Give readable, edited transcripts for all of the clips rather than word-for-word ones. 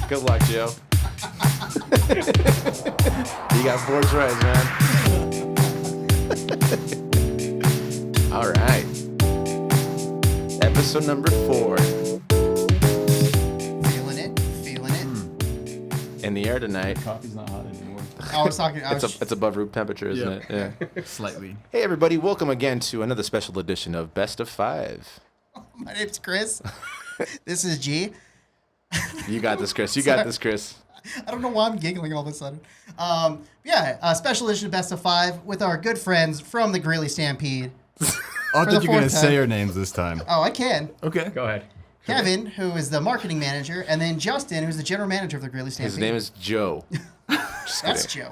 Good luck, Joe. You got 4 tries, man. All right. Episode number 4. Feeling it. In the air tonight. Coffee's not hot anymore. I was talking. It's above room temperature, isn't it? Yeah. Slightly. Hey, everybody. Welcome again to another special edition of Best of 5. My name's Chris. This is G. You got this, Chris. You got this, Chris. I don't know why I'm giggling all of a sudden. Special edition of Best of 5 with our good friends from the Greeley Stampede. I thought you were going to say your names this time. Oh, I can. Okay. Go ahead. Kevin, who is the marketing manager, and then Justin, who's the general manager of the Greeley Stampede. His name is Joe. That's Joe.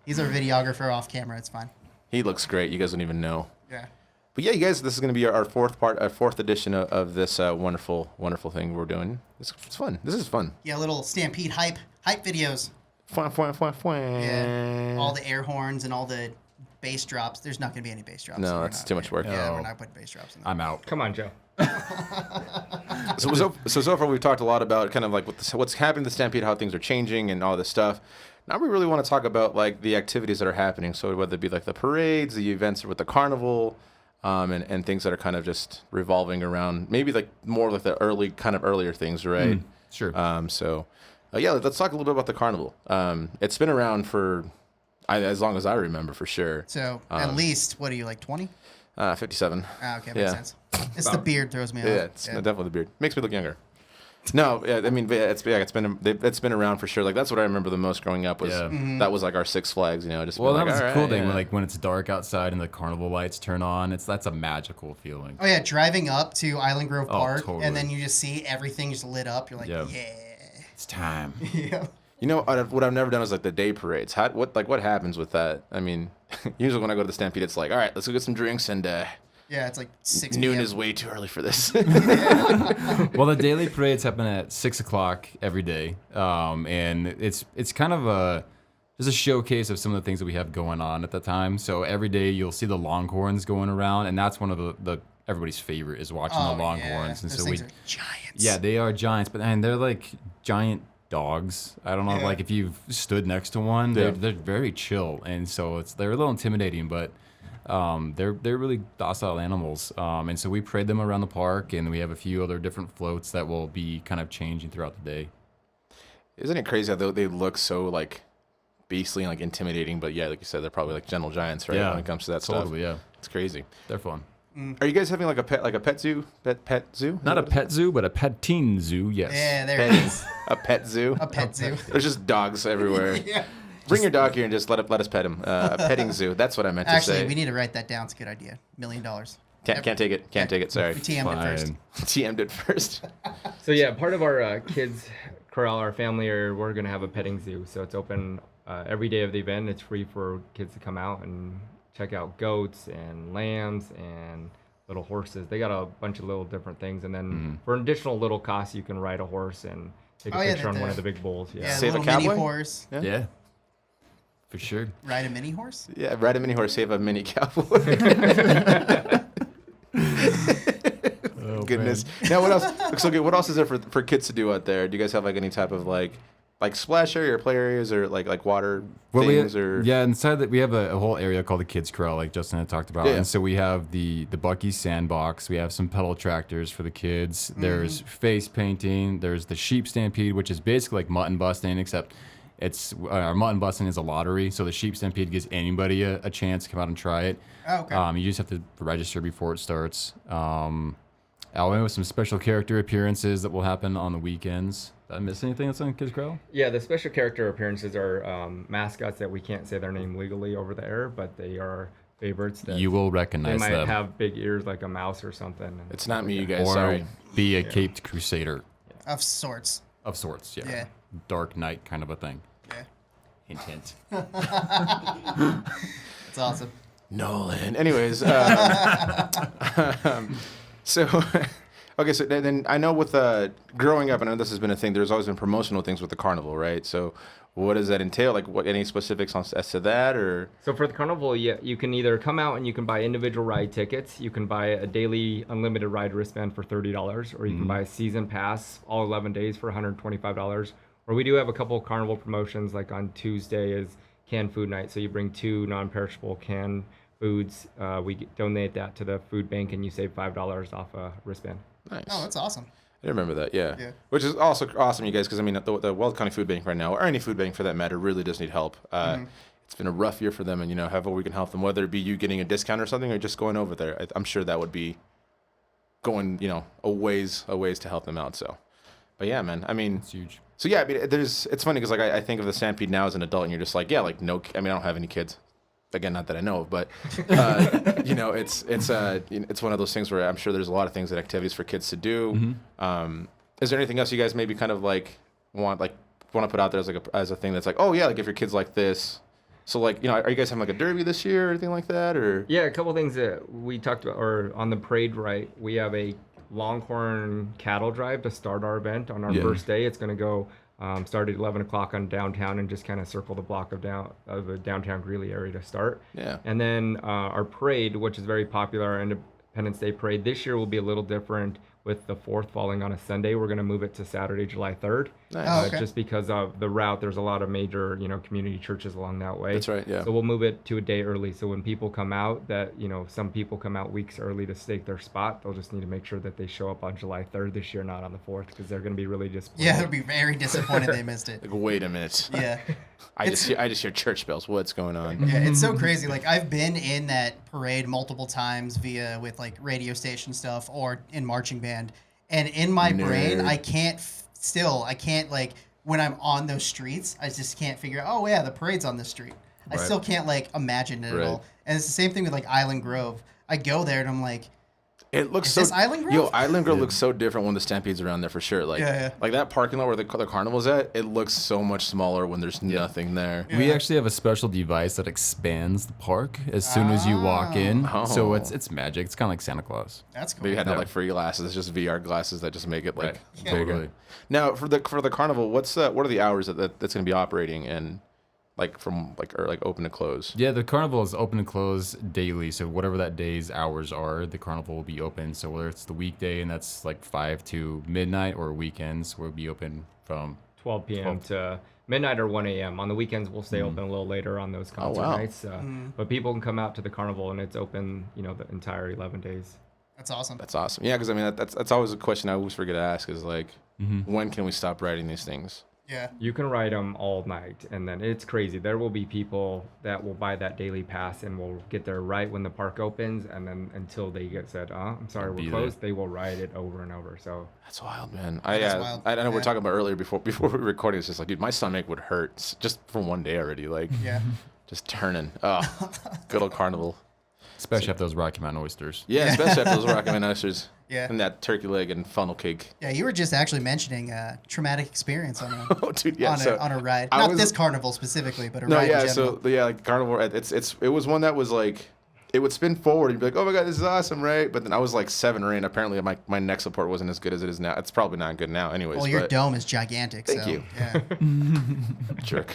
He's our videographer off camera. It's fine. He looks great. You guys don't even know. Yeah. But yeah, you guys, this is going to be our fourth edition of this wonderful thing we're doing. It's fun. This is fun. Yeah, little Stampede hype videos. Fun. Yeah. All the air horns and all the bass drops. There's not going to be any bass drops. No, that's too much work. Yeah, Oh. we're not putting bass drops in there. I'm out. Come on, Joe. So far we've talked a lot about kind of like what's happening to the Stampede, how things are changing, and all this stuff. Now we really want to talk about like the activities that are happening. So whether it be like the parades, the events with the Carnival, and things that are kind of just revolving around maybe like more like the earlier things, right? Sure. Let's talk a little bit about the Carnival. It's been around for as long as I remember, for sure. So at least, what are you, like 20? 57. Ah, okay, makes sense. It's the beard throws me off. Yeah, it's definitely the beard. Makes me look younger. No, yeah, I mean, it's been around for sure. Like that's what I remember the most growing up was that was like our Six Flags, just. Well, that like, was a all cool right, thing. yeah. When it's dark outside and the carnival lights turn on, that's a magical feeling. Oh, yeah, driving up to Island Grove Park, totally. and then you just see everything just lit up. You're like, Yep. yeah. It's time. Yeah. What I've never done is like the day parades. What happens with that? I mean, usually when I go to the Stampede, it's like, all right, let's go get some drinks, and Yeah, it's like 6 noon p.m. is way too early for this. Well, the daily parades happen at 6:00 every day, and it's kind of just a showcase of some of the things that we have going on at the time. So every day you'll see the Longhorns going around, and that's one of the everybody's favorite is watching the Longhorns. And Those so things are giants. yeah, they are giants, but man, they're like giant dogs. I don't know, like if you've stood next to one, they're very chill, and so they're a little intimidating, but. They're really docile animals, and so we parade them around the park, and we have a few other different floats that will be kind of changing throughout the day. Isn't it crazy how they look so like beastly and like intimidating? But yeah, like you said, they're probably like gentle giants, right? Yeah, when it comes to that stuff. Totally, yeah. It's crazy. They're fun. Are you guys having like a pet zoo? Pet zoo? Not a pet zoo, but a petting zoo, yes. Yeah, there it is. A pet zoo? A pet zoo. There's just dogs everywhere. Yeah. Bring your dog here and just let us pet him. A petting zoo. That's what I meant to say. Actually, we need to write that down. It's a good idea. $1 million. Can't take it. Can't take it. Sorry. We TM'd it first. TM'd it first. So yeah, part of our kids corral, our family, we're gonna have a petting zoo. So it's open every day of the event. It's free for kids to come out and check out goats and lambs and little horses. They got a bunch of little different things, and then for an additional little cost, you can ride a horse and take a picture on one of the big bulls. Yeah. Yeah, Save a little mini cowboy? horse. Yeah. For sure. Ride a mini horse? Yeah, ride a mini horse, save a mini cowboy. Oh, Goodness. Now, what else? Looks so good. What else is there for kids to do out there? Do you guys have like any type of like splash area or play areas or like water things Yeah, inside that we have a whole area called the Kids Corral, like Justin had talked about. Yeah. And so we have the Buc-ee's sandbox. We have some pedal tractors for the kids. There's face painting. There's the sheep stampede, which is basically like mutton busting, except it's our mutton busting is a lottery. So the sheep stampede gives anybody a chance to come out and try it. Oh, okay. You just have to register before it starts. With some special character appearances that will happen on the weekends. Did I miss anything that's on Kids Corral? Yeah, the special character appearances are mascots that we can't say their name legally over the air, but they are favorites. That You will they recognize might them. have big ears like a mouse or something. It's not me, you guys. Or Sorry. be a caped crusader Of sorts. of sorts, yeah. Yeah. Dark Knight kind of a thing. Yeah. Hint, hint. It's awesome. Nolan. Anyways, so Okay, so then I know with growing up, I know this has been a thing. There's always been promotional things with the carnival, right? So what does that entail? Like, what any specifics as to that, or? So for the carnival, you can either come out and you can buy individual ride tickets. You can buy a daily unlimited ride wristband for $30, or you can buy a season pass all 11 days for $125. Or we do have a couple of carnival promotions. Like on Tuesday is canned food night, so you bring 2 non-perishable canned foods. We donate that to the food bank, and you save $5 off a wristband. Nice. Oh, that's awesome. I remember that, yeah. Yeah. Which is also awesome, you guys, because I mean, the Weld County Food Bank right now, or any food bank for that matter, really does need help. It's been a rough year for them, and however we can help them, whether it be you getting a discount or something, or just going over there, I'm sure that would be going, a ways to help them out. So, but yeah, man, I mean, It's huge. so yeah, I mean, it's funny because like I think of the Stampede now as an adult, and you're just like, yeah, like no, I mean, I don't have any kids. Again, not that I know of, but it's one of those things where I'm sure there's a lot of things and activities for kids to do. Is there anything else you guys maybe kind of like want to put out there as a thing that's like, oh yeah, like if your kid's like this, so like are you guys having like a derby this year or anything like that, or? Yeah, a couple things that we talked about, or on the parade, right? We have a Longhorn cattle drive to start our event on our first day. It's going to go start at 11 o'clock on downtown and just kind of circle the block of the downtown Greeley area to start. Yeah. And then our parade, which is very popular, our Independence Day parade, this year will be a little different. With the 4th falling on a Sunday, we're going to move it to Saturday, July 3rd. Nice. Oh, okay. Just because of the route, there's a lot of major, community churches along that way. That's right, yeah. So we'll move it to a day early. So when people come out, that, some people come out weeks early to stake their spot. They'll just need to make sure that they show up on July 3rd this year, not on the 4th, because they're going to be really disappointed. Yeah, they'll be very disappointed they missed it. Like, wait a minute. Yeah. I just hear church bells. What's going on? Yeah, it's so crazy. Like I've been in that parade multiple times with like radio station stuff or in marching band. And in my brain, I can't like when I'm on those streets, I just can't figure out, oh yeah, the parade's on this street. I still can't like imagine it at all. And it's the same thing with like Island Grove. I go there and I'm like, it looks is this Island Grove? Yo, Island Grove looks so different when the Stampede's around there for sure. Like, like that parking lot where the Carnival's at, it looks so much smaller when there's nothing there. We actually have a special device that expands the park as soon as you walk in. So it's magic. It's kind of like Santa Claus. That's cool. They had that like free glasses, it's just VR glasses that just make it like bigger. Totally. Now for the Carnival, what are the hours that's going to be operating and like from open to close? Yeah, the carnival is open and close daily. So whatever that day's hours are, the carnival will be open. So whether it's the weekday and that's like 5 to midnight, or weekends, we'll be open from 12 p.m. to midnight or 1 a.m. On the weekends, we'll stay open a little later on those concert nights. But people can come out to the carnival, and it's open, the entire 11 days. That's awesome. That's awesome. Yeah, because I mean that's always a question I always forget to ask is like, when can we stop writing these things? Yeah. You can ride them all night, and then it's crazy. There will be people that will buy that daily pass and will get there right when the park opens, and then until they get said, I'm sorry, we're closed, they will ride it over and over. So that's wild, man. Wild. I know we were talking about earlier before we were recording. It's just like, dude, my stomach would hurt just from one day already. Like, just turning. Oh, good old Carnival. Especially after those Rocky Mountain oysters. Yeah, especially after those Rocky Mountain oysters. Yeah. And that turkey leg and funnel cake. Yeah, you were just actually mentioning a traumatic experience on a, oh, dude, yeah, on a ride. Not this carnival specifically, but a ride in general. Like Carnival, it was one that was like, it would spin forward and you'd be like, oh my God, this is awesome, right? But then I was like 7 or 8. Apparently my neck support wasn't as good as it is now. It's probably not good now anyways. Well, your dome is gigantic. Thank you. Yeah. Jerk.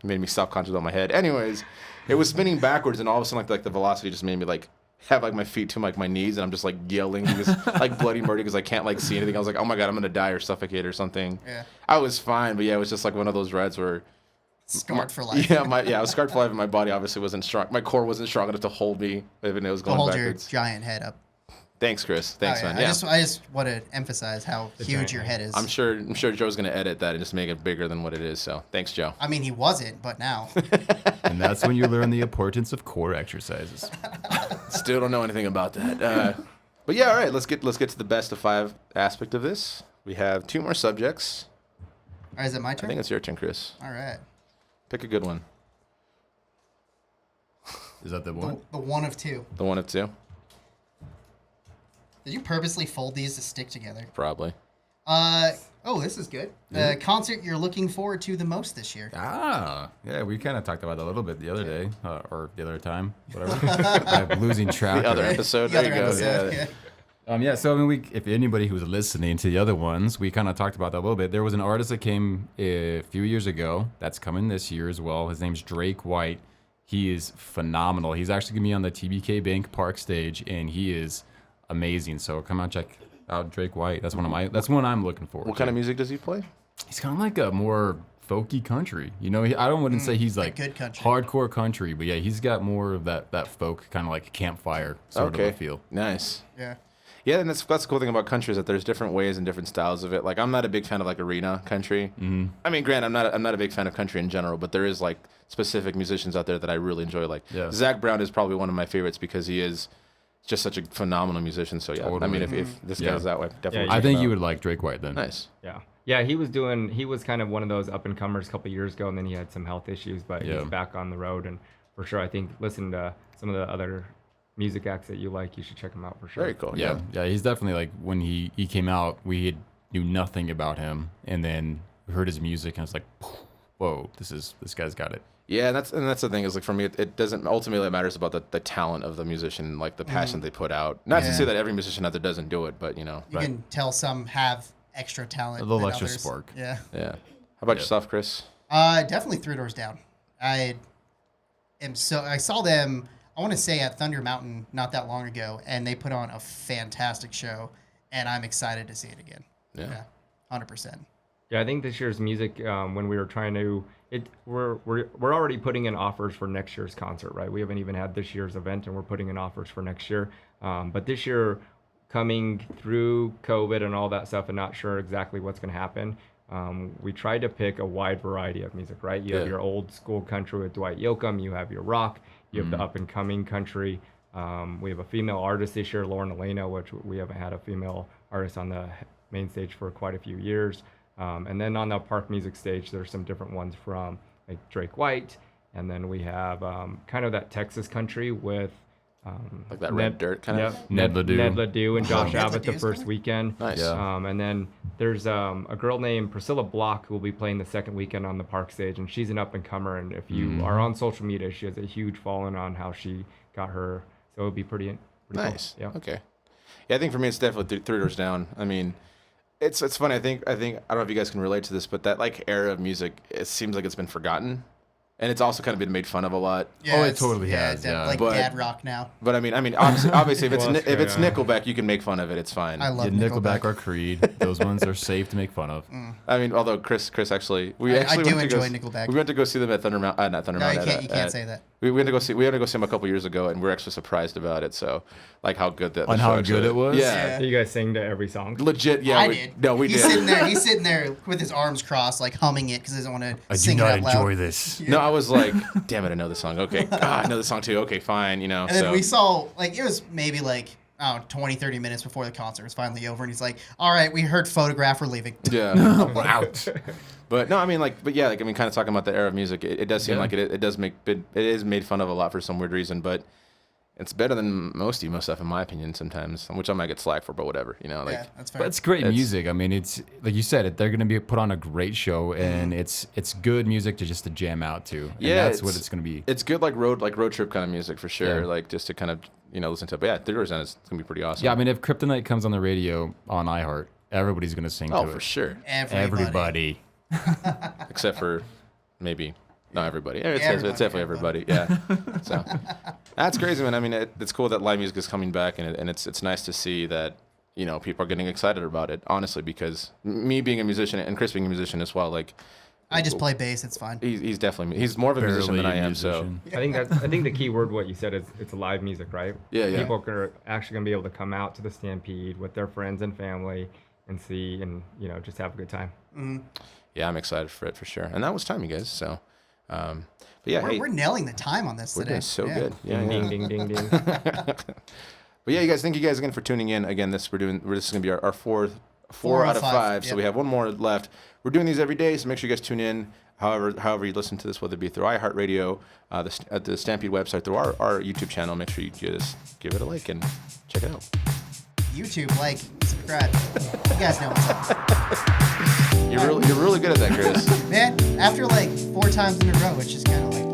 Made me self-conscious on my head. Anyways, it was spinning backwards and all of a sudden like the velocity just made me like have like my feet to like my knees and I'm just like yelling because like bloody murder because I can't like see anything. I was like, oh my God, I'm gonna die or suffocate or something. Yeah. I was fine, but yeah, it was just like one of those rides where scarred for life. Yeah, I was scarred for life and my body obviously wasn't strong. My core wasn't strong enough to hold me even it was going backwards. Your giant head up. Thanks, Chris. Thanks, man. I just want to emphasize how huge your head is. I'm sure Joe's gonna edit that and just make it bigger than what it is. So thanks, Joe. I mean, he wasn't, but now. And that's when you learn the importance of core exercises. Still don't know anything about that. But yeah, all right. Let's get to the best of 5 aspect of this. We have 2 more subjects. All right, is it my turn? I think it's your turn, Chris. All right. Pick a good one. Is that the one? The one of 2. The one of 2. Did you purposely fold these to stick together? Probably. This is good. The concert you're looking forward to the most this year. Yeah, we kind of talked about that a little bit the other day, or the other time, whatever. I'm losing track. The other episode. The There other you go. episode, Yeah, so I mean, if anybody who was listening to the other ones, we kind of talked about that a little bit. There was an artist that came a few years ago that's coming this year as well. His name's Drake White. He is phenomenal. He's actually going to be on the TBK Bank Park stage, and he is amazing. So come out, check out Drake White. That's one I'm looking for. What kind of music does he play? He's kind of like a more folky country. You know, I wouldn't say he's like good country. hardcore country, but yeah, he's got more of that folk kind of like campfire sort of a feel. Nice. Yeah. Yeah, and that's the cool thing about country is that there's different ways and different styles of it. Like, I'm not a big fan of like arena country. Mm-hmm. I mean, granted, I'm not a big fan of country in general, but there is like specific musicians out there that I really enjoy. Like Zach Brown is probably one of my favorites because he is just such a phenomenal musician. So yeah, totally. I mean, if this guy's that way, definitely. I think you would like Drake White then. Nice. Yeah, he was kind of one of those up and comers a couple years ago, and then he had some health issues, but he's back on the road, and for sure, I think listen to some of the other music acts that you like, you should check him out for sure. Very cool. Yeah, he's definitely like when he came out, we knew nothing about him, and then we heard his music, and it's like, whoa, this guy's got it. Yeah, and that's the thing is like for me, it doesn't ultimately it matters about the talent of the musician, like the passion they put out. Not to say that every musician out there doesn't do it, but you can tell some have extra talent, a little extra others. Spark. Yeah. How about yourself, Chris? Definitely Three Doors Down. I saw them, I want to say at Thunder Mountain not that long ago, and they put on a fantastic show, and I'm excited to see it again. Yeah, 100%. Yeah, I think this year's music, when we were trying to, we're already putting in offers for next year's concert, right? We haven't even had this year's event, and we're putting in offers for next year. But this year, coming through COVID and all that stuff, and not sure exactly what's going to happen, we tried to pick a wide variety of music, right? You have your old school country with Dwight Yoakam, you have your rock, you have the up and coming country. We have a female artist this year, Lauren Elena, which we haven't had a female artist on the main stage for quite a few years. And then on the park music stage, there's some different ones from like Drake White, and then we have kind of that Texas country with like that red dirt kind of. Ned Ledoux and Josh Abbott the first weekend. Nice. And then there's a girl named Priscilla Block who will be playing the second weekend on the park stage, and she's an up and comer. And if you are on social media, she has a huge following on how she got her. So it would be pretty nice. Cool. Yeah. Okay. Yeah, I think for me it's definitely Three Doors Down. I mean, it's funny. I think I don't know if you guys can relate to this, but that like era of music, it seems like it's been forgotten. And it's also kind of been made fun of a lot. Yeah, it totally has. Yeah, like dad rock now. But I mean, obviously, if it's Nickelback, you can make fun of it. It's fine. I love Nickelback or Creed. Those ones are safe to make fun of. I mean, although Chris actually, I do enjoy Nickelback. We went to go see them at Thunder Mountain. Not Thunder Mountain. You can't say that. We went to go see them a couple years ago, and we were actually surprised about it. So, like how good that. On how good it was. Yeah. You guys sang to every song. Legit. Yeah. I did. No, we did. He's sitting there with his arms crossed, like humming it because he doesn't want to sing it out loud. I do not enjoy this. No, I was like, damn it, I know the song. Okay, I know the song too. Okay, fine, And then we saw, like, it was maybe like, 20, 30 minutes before the concert was finally over, and he's like, all right, we heard Photograph, we're leaving. Yeah. We're out. But no, I mean, kind of talking about the era of music, it does seem like it is made fun of a lot for some weird reason, but it's better than most emo stuff in my opinion sometimes, which I might get slack for, but whatever, that's fair. But it's great music. I mean, it's like you said, they're going to be put on a great show, and it's good music to jam out to. And that's what it's going to be. It's good road trip kind of music for sure, like just to kind of listen to it. But yeah, Three Doors Down is going to be pretty awesome. Yeah, I mean, if Kryptonite comes on the radio on iHeart, everybody's going to sing to it. Oh, for sure. Everybody. Except for maybe not everybody. It's definitely everybody. Yeah. So that's crazy, man. I mean, it's cool that live music is coming back, and it's nice to see that people are getting excited about it. Honestly, because me being a musician and Chris being a musician as well, like I just play bass. It's fine. He's more of a musician than I am. So I think the key word what you said is it's live music, right? Yeah. People are actually gonna be able to come out to the Stampede with their friends and family and see and just have a good time. Mm-hmm. Yeah, I'm excited for it for sure. And that was time, you guys. So. But yeah, we're nailing the time on this today. We're doing so good. Yeah, ding, ding, ding, ding. But yeah, you guys, thank you guys again for tuning in. Again, this is going to be our four out of five. So we have one more left. We're doing these every day, so make sure you guys tune in. However you listen to this, whether it be through iHeart Radio, at the Stampede website, through our YouTube channel, make sure you just give it a like and check it out. YouTube, like, subscribe. You guys know what's up. You're really good at that, Chris. Man, after like 4 times in a row, it's just kind of like